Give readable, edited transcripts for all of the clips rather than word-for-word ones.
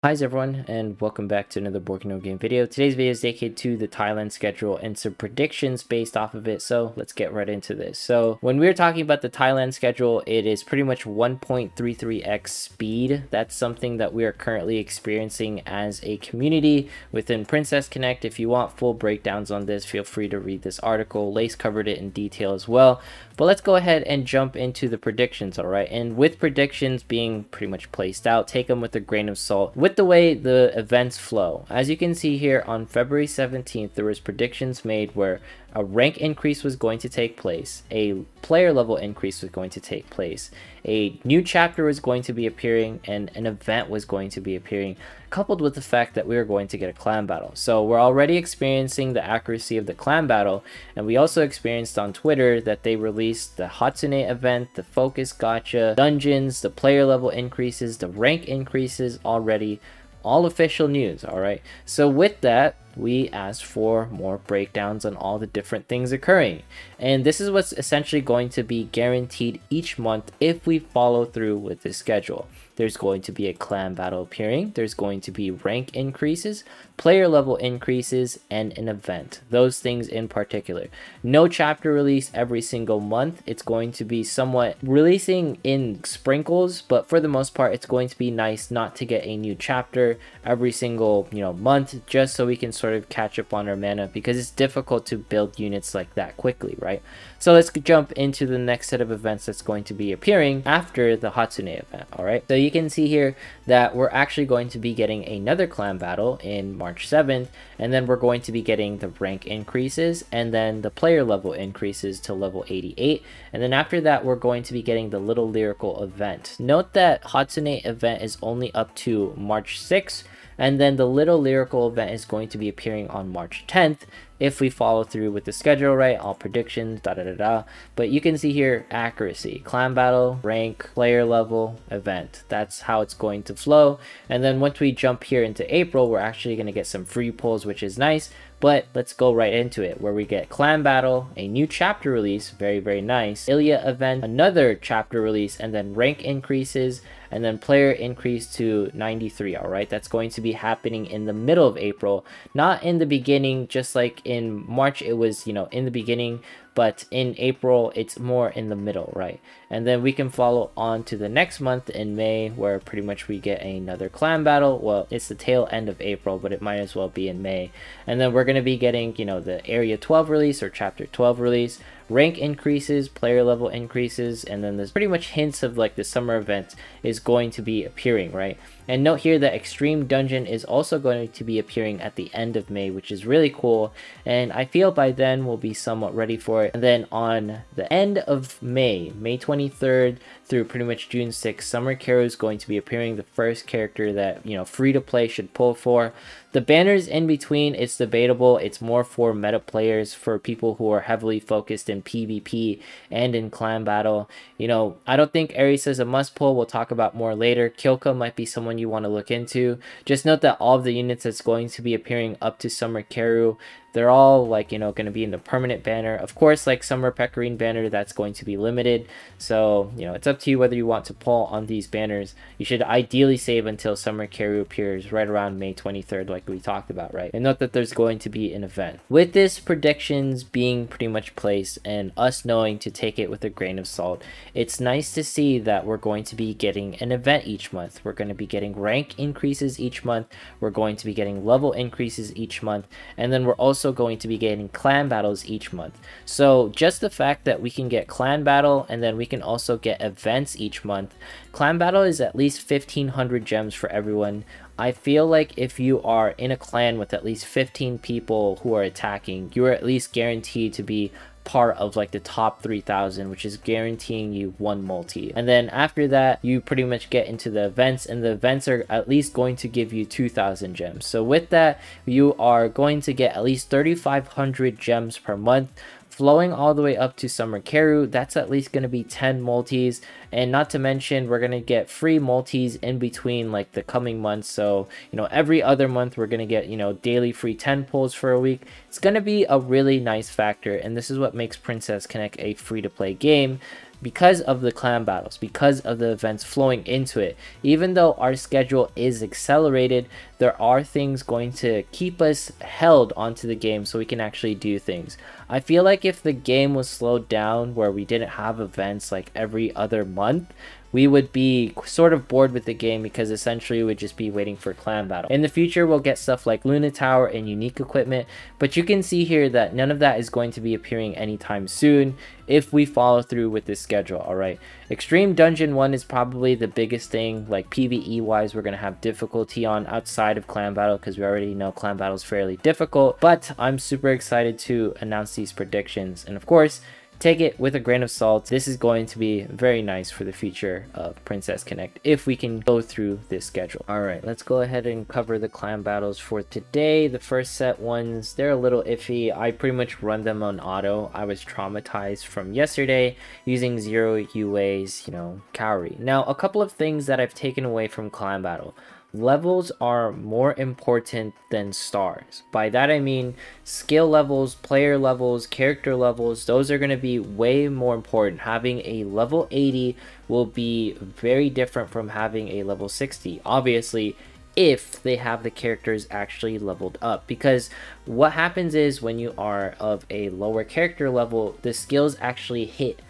Hi everyone, and welcome back to another Board Game video. Today's video is dedicated to the Thailand schedule and some predictions based off of it, so let's get right into this. So when we're talking about the Thailand schedule, it is pretty much 1.33x speed. That's something that we are currently experiencing as a community within Princess Connect. If you want full breakdowns on this, feel free to read this article. Lace covered it in detail as well. But let's go ahead and jump into the predictions, alright? And with predictions being pretty much placed out, take them with a grain of salt. With the way the events flow, as you can see here on February 17th, there was predictions made where a rank increase was going to take place, a player level increase was going to take place, a new chapter was going to be appearing, and an event was going to be appearing, coupled with the fact that we are going to get a clan battle. So we're already experiencing the accuracy of the clan battle, and we also experienced on Twitter that they released the Hatsune event, the focus gacha, dungeons, the player level increases, the rank increases already. All official news, alright? So with that, we asked for more breakdowns on all the different things occurring. And this is what's essentially going to be guaranteed each month if we follow through with this schedule. There's going to be a clan battle appearing, there's going to be rank increases, player level increases, and an event. Those things in particular. No chapter release every single month. It's going to be somewhat releasing in sprinkles, but for the most part, it's going to be nice not to get a new chapter every single month, just so we can sort of catch up on our mana, because it's difficult to build units like that quickly, right? So let's jump into the next set of events that's going to be appearing after the Hatsune event, alright? So you can see here that we're actually going to be getting another clan battle in March 7th, and then we're going to be getting the rank increases, and then the player level increases to level 88, and then after that we're going to be getting the Little Lyrical event. Note that Hatsune event is only up to March 6th, and then the Little Lyrical event is going to be appearing on March 10th if we follow through with the schedule right, all predictions, But you can see here accuracy, clan battle, rank, player level, event. That's how it's going to flow. And then once we jump here into April, we're actually going to get some free pulls, which is nice. But let's go right into it, where we get clan battle, a new chapter release, very nice, Ilya event, another chapter release, and then rank increases, and then player increase to 93. All right, that's going to be happening in the middle of April, not in the beginning. Just like in March it was in the beginning, but in April it's more in the middle, right? And then we can follow on to the next month in May, where pretty much we get another clan battle. Well, it's the tail end of April, but it might as well be in May. And then we're going to be getting the Area 12 release or Chapter 12 release, rank increases, player level increases, and then there's pretty much hints of like the summer event is going to be appearing, right? And note here that Extreme Dungeon is also going to be appearing at the end of May, which is really cool, and I feel by then we'll be somewhat ready for it. And then on the end of May 23rd through pretty much June 6th, Summer Karu is going to be appearing, the first character that free to play should pull for. The banners in between, it's debatable. It's more for meta players, for people who are heavily focused in PvP and in clan battle. I don't think Ares is a must pull. We'll talk about more later. Kyoko might be someone you want to look into. Just note that all of the units that's going to be appearing up to Summer Karu, they're all like going to be in the permanent banner. Of course, like Summer Pecorine banner, that's going to be limited, so it's up to you whether you want to pull on these banners. You should ideally save until Summer Karu appears right around May 23rd, like we talked about, right? And note that there's going to be an event. With this predictions being pretty much placed and us knowing to take it with a grain of salt, it's nice to see that we're going to be getting an event each month. We're going to be getting rank increases each month, we're going to be getting level increases each month, and then we're also going to be getting clan battles each month. So just the fact that we can get clan battle and then we can also get events each month. Clan battle is at least 1500 gems for everyone. I feel like if you are in a clan with at least 15 people who are attacking, you are at least guaranteed to be part of like the top 3,000, which is guaranteeing you one multi. And then after that, you pretty much get into the events, and the events are at least going to give you 2,000 gems. So with that, you are going to get at least 3,500 gems per month, flowing all the way up to Summer Karu. That's at least going to be 10 multis, and not to mention we're going to get free multis in between like the coming months. So every other month we're going to get daily free 10 pulls for a week. It's going to be a really nice factor, and this is what makes Princess Connect a free to play game. because of the clan battles, because of the events flowing into it. Even though our schedule is accelerated, there are things going to keep us held onto the game so we can actually do things. I feel like if the game was slowed down where we didn't have events like every other month, we would be sort of bored with the game, because essentially we would just be waiting for clan battle. In the future, we'll get stuff like Luna Tower and unique equipment, but you can see here that none of that is going to be appearing anytime soon if we follow through with this schedule. All right, Extreme Dungeon 1 is probably the biggest thing, like PvE wise. We're going to have difficulty on outside of clan battle, because we already know clan battle is fairly difficult, but I'm super excited to announce these predictions. And of course, take it with a grain of salt. This is going to be very nice for the future of Princess Connect if we can go through this schedule. All right, let's go ahead and cover the clan battles for today. The first set ones, they're a little iffy. I pretty much run them on auto. I was traumatized from yesterday using 0 UA's, Cowrie. Now, a couple of things that I've taken away from clan battle. Levels are more important than stars. By that I mean skill levels, player levels, character levels. Those are going to be way more important. Having a level 80 will be very different from having a level 60. Obviously, if they have the characters actually leveled up, because what happens is when you are of a lower character level, the skills actually hit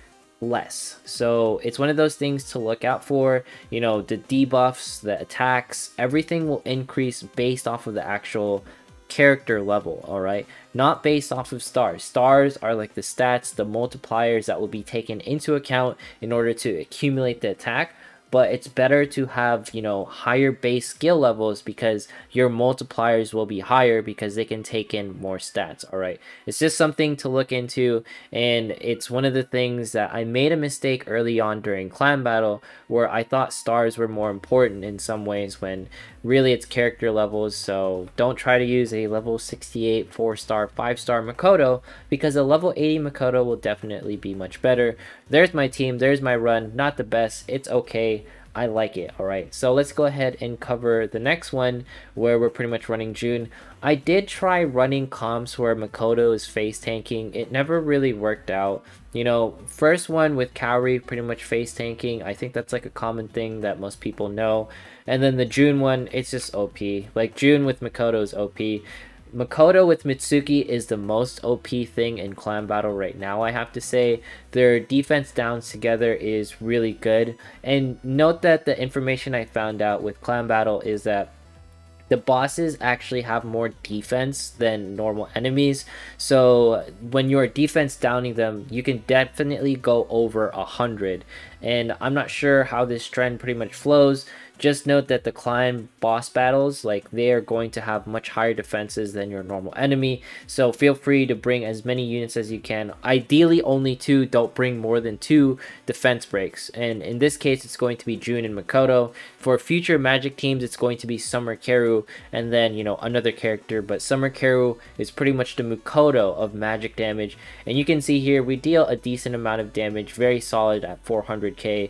less. So it's one of those things to look out for. The debuffs, the attacks, everything will increase based off of the actual character level. All right, not based off of stars. Stars are like the stats, the multipliers that will be taken into account in order to accumulate the attack. But it's better to have, higher base skill levels, because your multipliers will be higher because they can take in more stats. All right, it's just something to look into, and it's one of the things that I made a mistake early on during clan battle, where I thought stars were more important in some ways when really it's character levels. So don't try to use a level 68 4-star 5-star Makoto, because a level 80 Makoto will definitely be much better. There's my team, there's my run. Not the best, it's okay, I like it. All right, so let's go ahead and cover the next one, where we're pretty much running June. I did try running comps where Makoto is face tanking. It never really worked out. First one with Cowrie pretty much face tanking. I think that's like a common thing that most people know. And then the June one, it's just OP. Like June with Makoto is OP. Makoto with Mitsuki is the most OP thing in clan battle right now, I have to say. Their defense downs together is really good. And note that the information I found out with clan battle is that the bosses actually have more defense than normal enemies. So when you're defense downing them, you can definitely go over 100. And I'm not sure how this trend pretty much flows. Just note that the clan boss battles, they are going to have much higher defenses than your normal enemy. So feel free to bring as many units as you can. Ideally only 2. Don't bring more than 2 defense breaks. And in this case, it's going to be June and Makoto. For future magic teams, it's going to be Summer Karu and then, another character. But Summer Karu is pretty much the Makoto of magic damage. And you can see here, we deal a decent amount of damage, very solid at 400k.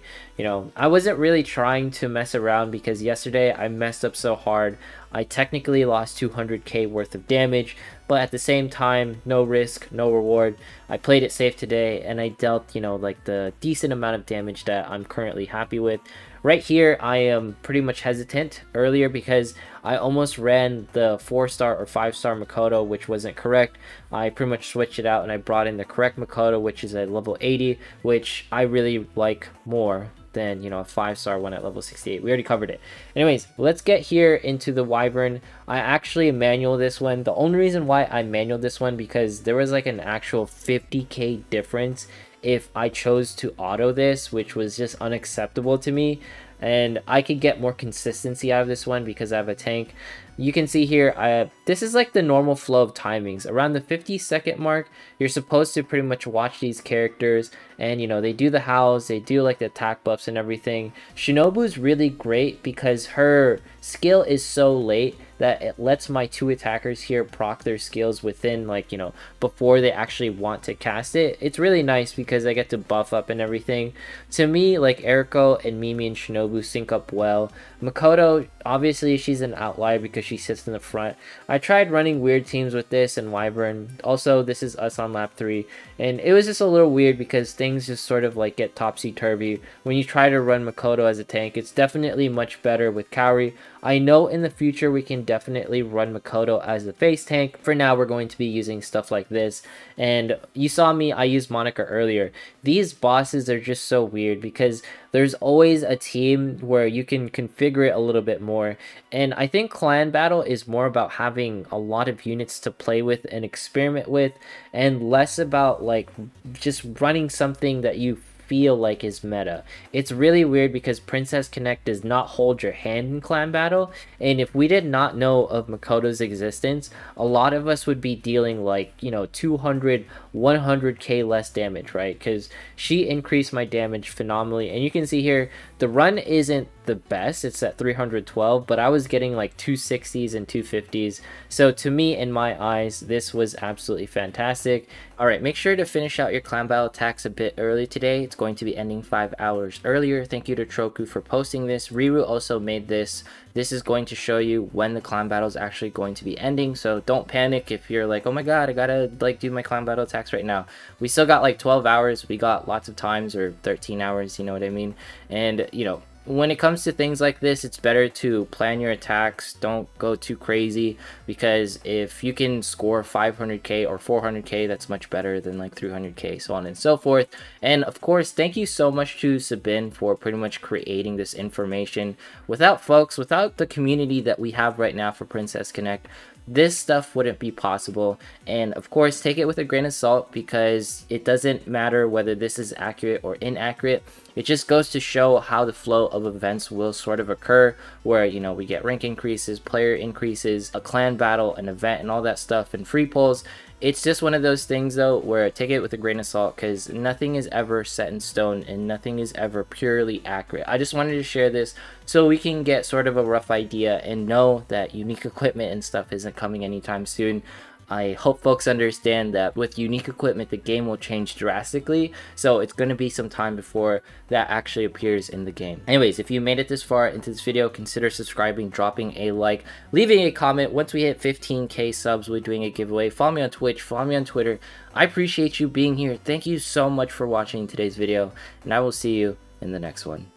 I wasn't really trying to mess around, because yesterday I messed up so hard. I technically lost 200k worth of damage, but at the same time, no risk, no reward. I played it safe today, and I dealt, the decent amount of damage that I'm currently happy with. Right here, I am pretty much hesitant earlier because I almost ran the 4-star or 5-star Makoto, which wasn't correct. I pretty much switched it out and I brought in the correct Makoto, which is a level 80, which I really like more than, a 5-star one at level 68. We already covered it. Anyways, let's get here into the Wyvern. I actually manual this one. The only reason why I manual this one, because there was an actual 50k difference if I chose to auto this, which was just unacceptable to me. And I could get more consistency out of this one because I have a tank. You can see here, this is the normal flow of timings. Around the 50-second mark, you're supposed to pretty much watch these characters, and they do the howls, they do the attack buffs and everything. Shinobu's really great because her skill is so late that it lets my 2 attackers here proc their skills within, like, you know, before they actually want to cast it. It's really nice because I get to buff up and everything. To me, like, Eriko and Mimi and Shinobu sync up well. Makoto, obviously she's an outlier because she sits in the front. I tried running weird teams with this and Wyvern. Also, this is us on lap 3, and it was just a little weird because things just sort of like get topsy-turvy when you try to run Makoto as a tank. It's definitely much better with Kaori. I know in the future we can definitely run Makoto as the face tank. For now, we're going to be using stuff like this. And you saw me, I used Monica earlier. These bosses are just so weird because there's always a team where you can configure it a little bit more. And I think clan battle is more about having a lot of units to play with and experiment with, and less about like just running something that you feel like is meta. It's really weird because Princess Connect does not hold your hand in clan battle, and if we did not know of Makoto's existence, a lot of us would be dealing like, you know, 200 100k less damage, right? Because she increased my damage phenomenally, and you can see here the run isn't the best, it's at 312, but I was getting like 260s and 250s. So to me, in my eyes, this was absolutely fantastic. All right, make sure to finish out your clan battle attacks a bit early today. It's going to be ending 5 hours earlier. Thank you to Troku for posting this. Riru also made this. This is going to show you when the clan battle is actually going to be ending, so don't panic if you're like, oh my god, I gotta like do my clan battle attacks right now. We still got like 12 hours, we got lots of times, or 13 hours, you know what I mean? And you know, when it comes to things like this, it's better to plan your attacks. Don't go too crazy, because if you can score 500k or 400k, that's much better than like 300k, so on and so forth. And of course, thank you so much to Sabin for pretty much creating this information. Without the community that we have right now for Princess Connect, this stuff wouldn't be possible. And of course, take it with a grain of salt, because it doesn't matter whether this is accurate or inaccurate. It just goes to show how the flow of events will sort of occur, where, you know, we get rank increases, player increases, a clan battle, an event, and all that stuff, and free pulls. It's just one of those things though where take it with a grain of salt, because nothing is ever set in stone and nothing is ever purely accurate. I just wanted to share this so we can get sort of a rough idea and know that unique equipment and stuff isn't coming anytime soon. I hope folks understand that with unique equipment, the game will change drastically, so it's going to be some time before that actually appears in the game. Anyways, if you made it this far into this video, consider subscribing, dropping a like, leaving a comment. Once we hit 15k subs, we're doing a giveaway. Follow me on Twitch, follow me on Twitter. I appreciate you being here. Thank you so much for watching today's video, and I will see you in the next one.